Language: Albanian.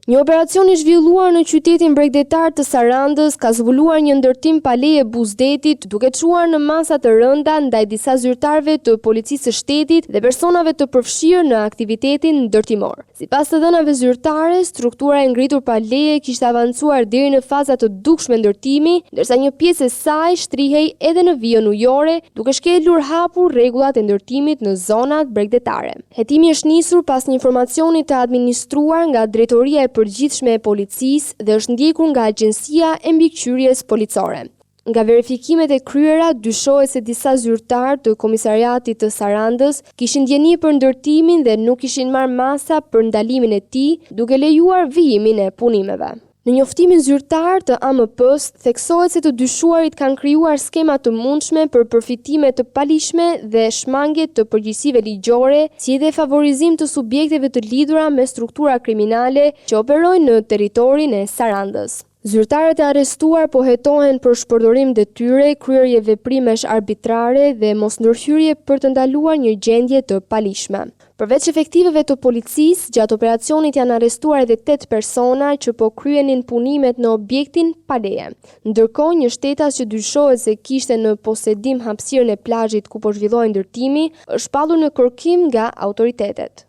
Një operacion i zhvilluar në qytetin bregdetar të Sarandës ka zbuluar një ndërtim pa leje buzdetit, duke çuar në masa të rënda ndaj disa zyrtarëve të policisë së shtetit dhe personave të përfshirë në aktivitetin ndërtimor. Sipas të dhënave zyrtare, struktura e ngritur pa leje kishte avancuar deri në faza të dukshme ndërtimi, ndërsa një pjesë e saj shtrihej edhe në vijën ujore, duke shkelur hapur rregullat e ndërtimit në zonat bregdetare. Hetimi është nisur pas një informacioni të administruar nga Drejtoria e Përgjithshme e Policisë dhe është ndjekur nga Agjencia e Mbikëqyrjes Policore. Nga verifikimet e kryera, dyshohet se disa zyrtarë të Komisariatit të Sarandës kishin ndjeni për ndërtimin dhe nuk kishin marrë masa për ndalimin e tij, duke lejuar vijimin e punimeve. Në njoftimin zyrtar të AMP-s, theksohet se të dyshuarit kanë krijuar skema të mundshme për përfitime të palishme dhe shmangje të përgjegjësive ligjore, si edhe favorizim të subjekteve të lidhura me struktura kriminale që operojnë në territorin e Sarandës. Zyrtarët e arrestuar po hetohen për shpërdorim detyre, kryerje veprimesh arbitrare dhe mosndërhyrje për të ndaluar një gjendje të palishme. Përveç efektiveve të policisë, gjatë operacionit janë arrestuar edhe 8 persona që po kryenin punimet në objektin pa leje. Ndërkohë, një shtetas që dyshohet se kishte në posedim hapësirën e plazhit ku po zhvillohej ndërtimi, është pallur në kërkim nga autoritetet.